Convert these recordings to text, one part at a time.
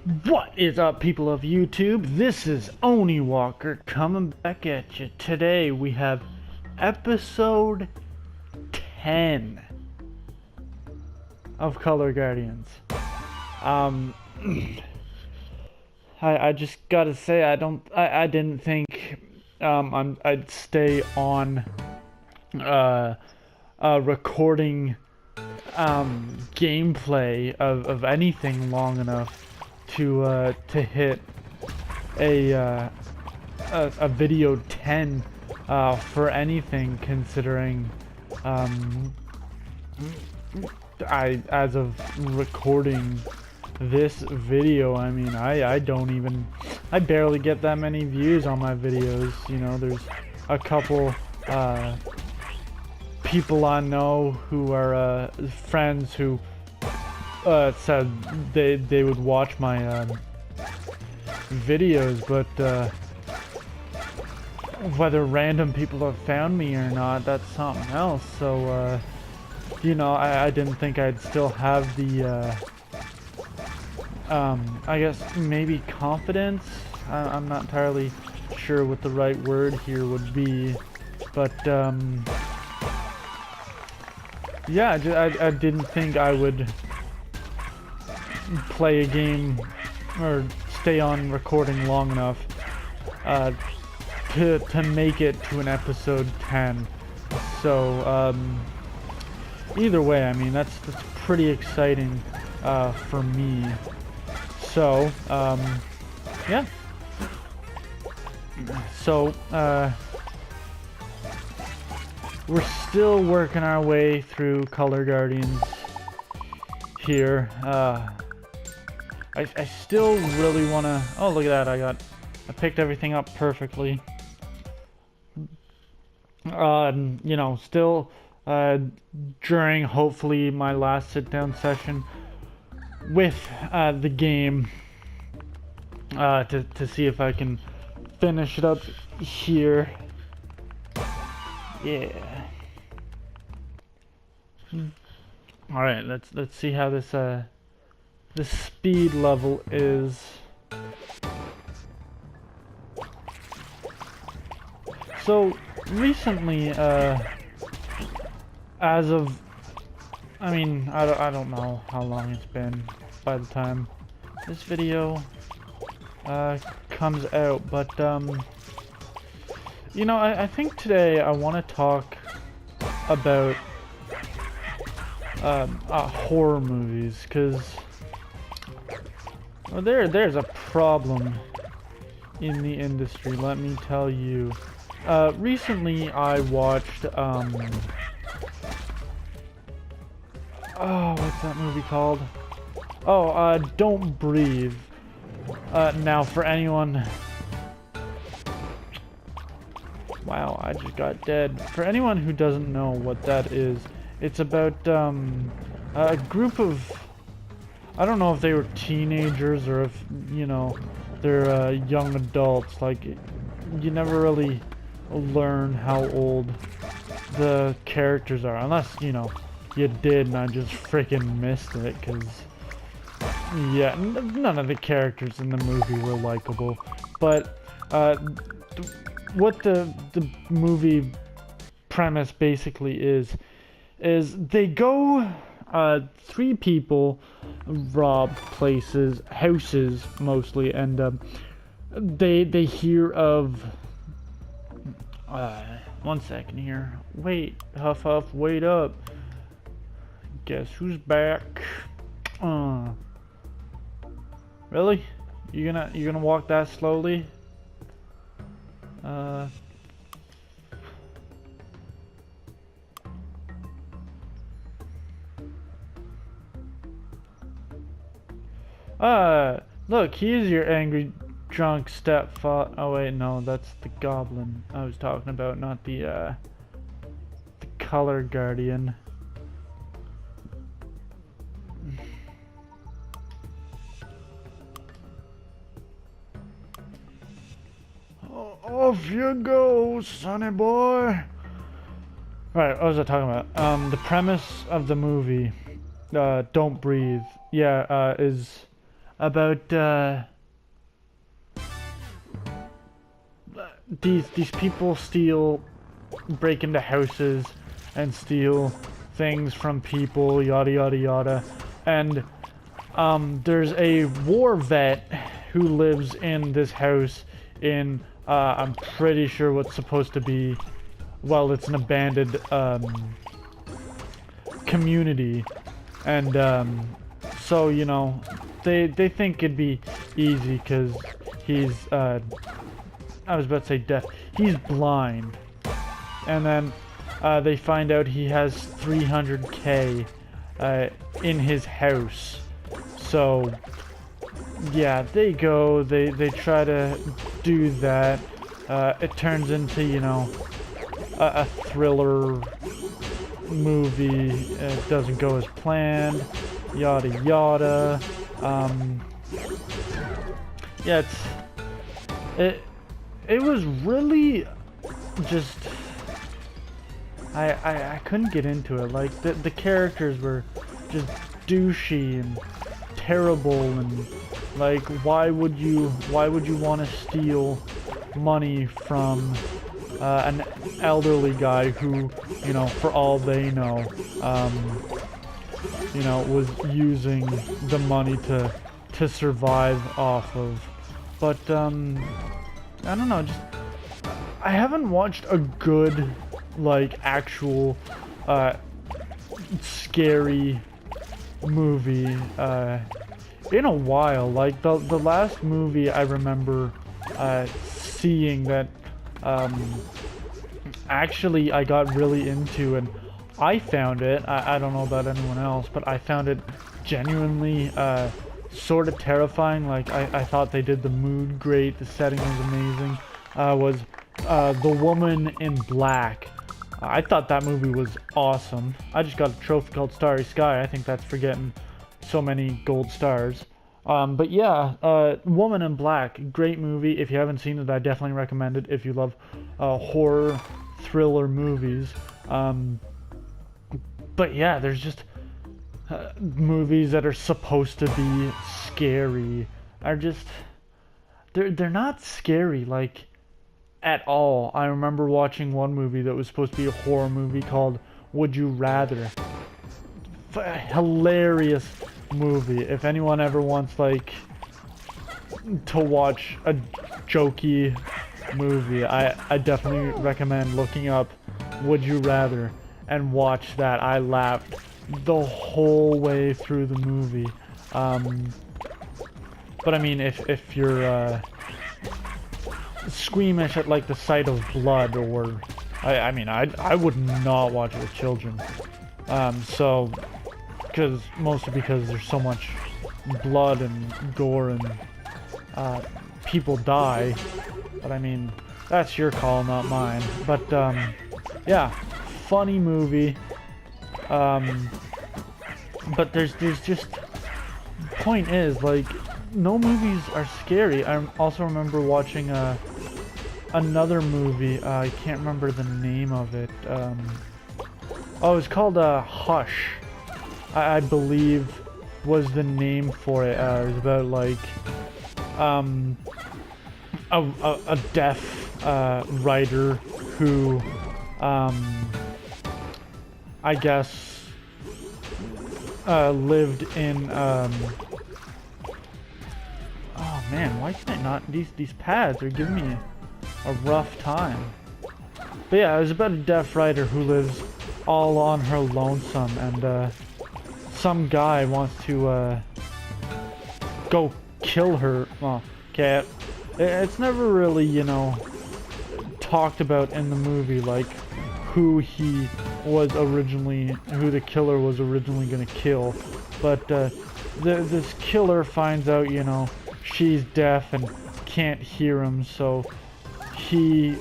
What is up, people of YouTube? This is Oni Walker coming back at you. Today we have episode 10 of Color Guardians. I just gotta say I didn't think I'd stay on recording gameplay of anything long enough to hit a video 10 for anything, considering as of recording this video, I mean, I barely get that many views on my videos. You know, there's a couple people I know who are friends who said they would watch my videos, but whether random people have found me or not, that's something else. So you know, I didn't think I'd still have the I guess maybe confidence. I'm not entirely sure what the right word here would be, but yeah, I didn't think I would play a game or stay on recording long enough to make it to an episode 10. So either way, I mean, that's pretty exciting for me. So yeah, so we're still working our way through Color Guardians here. I still really want to... Oh, look at that. I picked everything up perfectly. You know, still during hopefully my last sit-down session with the game to see if I can finish it up here. Yeah. All right, let's see how this speed level is. So recently, as of, I mean, I don't know how long it's been by the time this video comes out, but you know, I think today I want to talk about horror movies, because well, there's a problem in the industry, let me tell you. Recently I watched oh, what's that movie called? Oh, Don't Breathe. Now for anyone... Wow, I just got dead. For anyone who doesn't know what that is, it's about a group of... I don't know if they were teenagers or if, you know, they're young adults. Like, you never really learn how old the characters are, unless, you know, you did and I just freaking missed it, because yeah, none of the characters in the movie were likable. But what the movie premise basically is they go, three people rob places, houses mostly, and they hear of one second here. Wait, Huff Huff, wait up. Guess who's back? Really? You're gonna walk that slowly? Look, he's your angry drunk stepfather. Oh wait, no, that's the goblin I was talking about, not the Color Guardian. Off you go, sonny boy. Right, what was I talking about? The premise of the movie, Don't Breathe, yeah, is about these people break into houses and steal things from people, yada yada yada, and there's a war vet who lives in this house in I'm pretty sure what's supposed to be, well, it's an abandoned community, and so you know they think it'd be easy because he's I was about to say deaf. He's blind. And then they find out he has 300k in his house. So yeah, they try to do that. It turns into, you know, a thriller movie. It doesn't go as planned. Yada yada. Yeah, it was really just I couldn't get into it. Like the characters were just douchey and terrible, and like why would you want to steal money from an elderly guy who, you know, for all they know, you know, was using the money to survive off of. But I don't know, just I haven't watched a good, like, actual scary movie in a while. Like the last movie I remember seeing that actually I got really into, and I found it, I don't know about anyone else, but I found it genuinely sort of terrifying. Like I thought they did the mood great, the setting was amazing. Was The Woman in Black. I thought that movie was awesome. I just got a trophy called Starry Sky. I think that's for getting so many gold stars. But yeah, Woman in Black, great movie. If you haven't seen it, I definitely recommend it if you love horror thriller movies. But yeah, there's just movies that are supposed to be scary are just they're not scary like at all. I remember watching one movie that was supposed to be a horror movie called Would You Rather. Hilarious movie. If anyone ever wants like to watch a jokey movie, I definitely recommend looking up Would You Rather and watch that. I laughed the whole way through the movie. But I mean, if you're squeamish at like the sight of blood, or I mean I would not watch it with children. So mostly because there's so much blood and gore and people die. But I mean, that's your call, not mine. But yeah, funny movie. But there's just, point is, like, no movies are scary. I also remember watching another movie. I can't remember the name of it. Oh, it's called Hush, I believe was the name for it. It was about like a deaf writer who I guess lived in oh man, why can I not, these pads are giving me a rough time. But yeah, it was about a deaf writer who lives all on her lonesome, and some guy wants to go kill her. Well, okay, it's never really, you know, talked about in the movie, like who the killer was originally gonna kill. But this killer finds out, you know, she's deaf and can't hear him, so he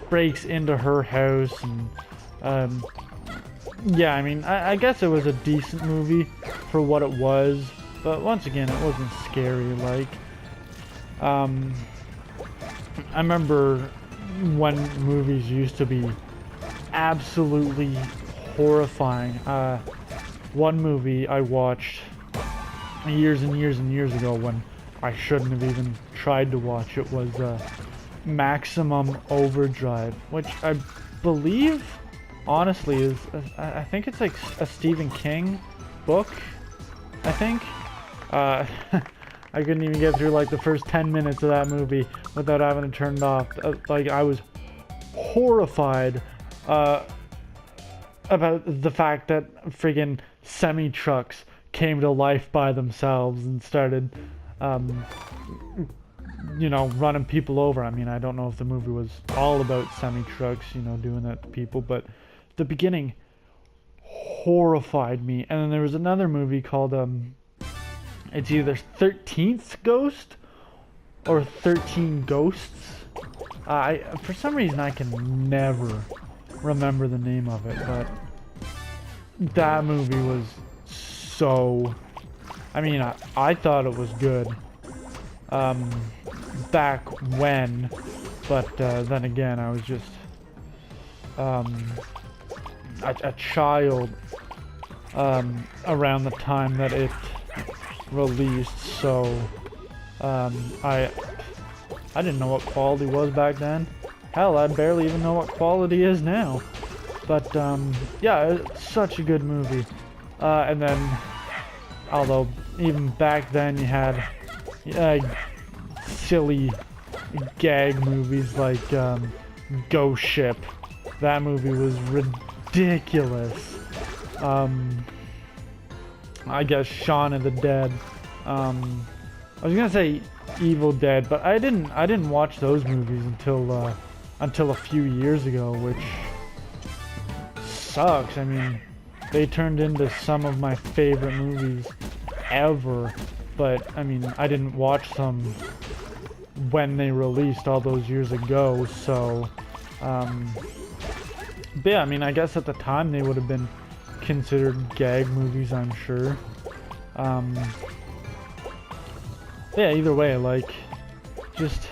breaks into her house, and yeah, I mean, I guess it was a decent movie for what it was, but once again, it wasn't scary. Like, I remember when movies used to be absolutely horrifying. One movie I watched years and years and years ago when I shouldn't have even tried to watch it, was Maximum Overdrive, which I believe, honestly, is I think it's like a Stephen King book, I think. I couldn't even get through like the first 10 minutes of that movie without having to turn it off. Like, I was horrified about the fact that friggin' semi-trucks came to life by themselves and started, you know, running people over. I mean, I don't know if the movie was all about semi-trucks, you know, doing that to people, but the beginning horrified me. And then there was another movie called, it's either 13th Ghost or 13 Ghosts. For some reason, I can never remember the name of it, but that movie was so... I mean, I thought it was good back when, but then again, I was just a child around the time that it released, so I didn't know what quality was back then. Hell, I barely even know what quality is now. But yeah, it's such a good movie. And then, although even back then you had silly gag movies like Ghost Ship. That movie was ridiculous. I guess Shaun of the Dead. I was gonna say Evil Dead, but I didn't watch those movies until a few years ago, which sucks. I mean, they turned into some of my favorite movies ever, but I mean, I didn't watch them when they released all those years ago, so but yeah, I mean, I guess at the time they would have been considered gag movies, I'm sure. Yeah, either way, like, just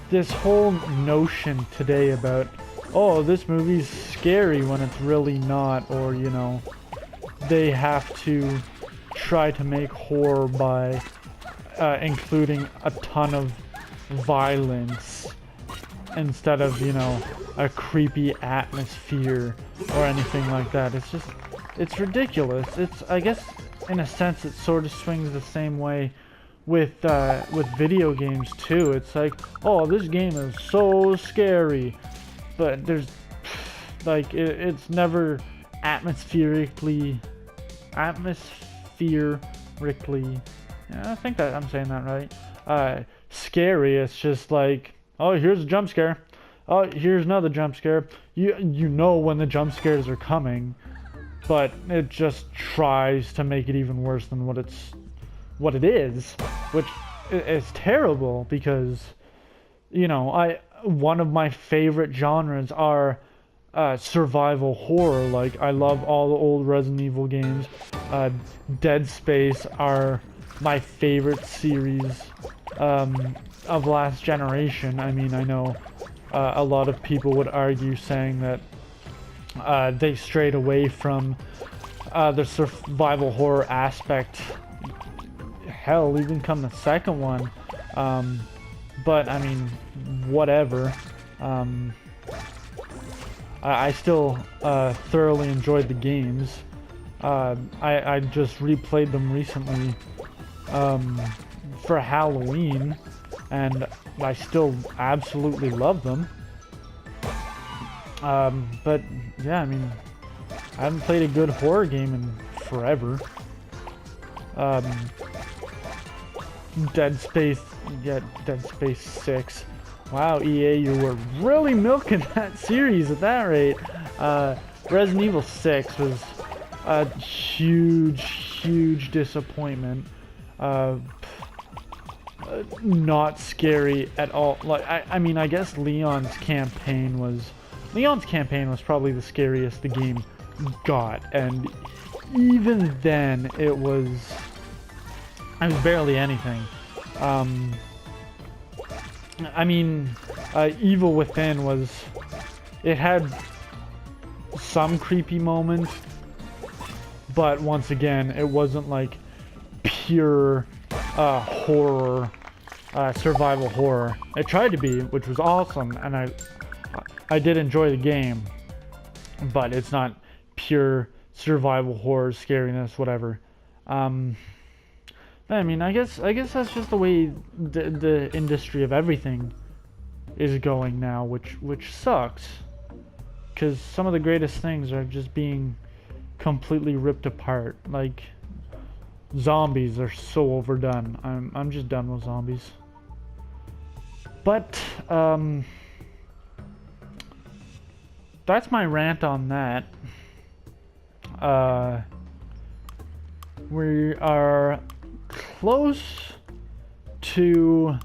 this whole notion today about, oh, this movie's scary when it's really not, or, you know, they have to try to make horror by including a ton of violence instead of, you know, a creepy atmosphere or anything like that. It's just, it's ridiculous. It's, I guess, in a sense, it sort of swings the same way with video games too. It's like, oh, this game is so scary, but there's, like, it's never atmospherically, yeah, I think that I'm saying that right. Scary. It's just like, oh, here's a jump scare. Oh, here's another jump scare. You know when the jump scares are coming, but it just tries to make it even worse than what it is, which is terrible because, you know, one of my favorite genres are survival horror. Like, I love all the old Resident Evil games. Dead Space are my favorite series of last generation. I mean, I know a lot of people would argue saying that they strayed away from the survival horror aspect. Hell, even come the second one. But I mean, whatever. I still thoroughly enjoyed the games. I just replayed them recently for Halloween, and I still absolutely love them. But yeah, I mean, I haven't played a good horror game in forever. Dead Space 6. Wow, EA, you were really milking that series at that rate. Resident Evil 6 was a huge disappointment. Not scary at all. Like, I mean, I guess Leon's campaign was probably the scariest the game got, and even then it was barely anything. I mean, Evil Within it had some creepy moments, but once again, it wasn't like pure horror, survival horror. It tried to be, which was awesome, and I did enjoy the game, but it's not pure survival horror, scariness, whatever. I mean, I guess that's just the way the industry of everything is going now, which sucks, because some of the greatest things are just being completely ripped apart. Like, zombies are so overdone. I'm just done with zombies. But that's my rant on that. We are close to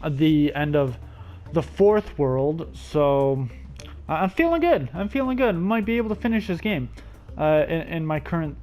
the end of the fourth world, so I'm feeling good. I'm feeling good. Might be able to finish this game in my current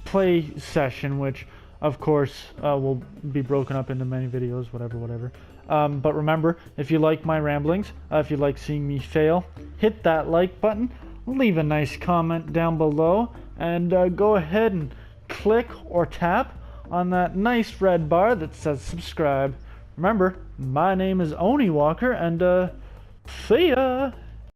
play session, which of course will be broken up into many videos, whatever. But remember, if you like my ramblings, if you like seeing me fail, hit that like button, leave a nice comment down below, and go ahead and click or tap on that nice red bar that says subscribe. Remember, my name is Oni Walker, and see ya!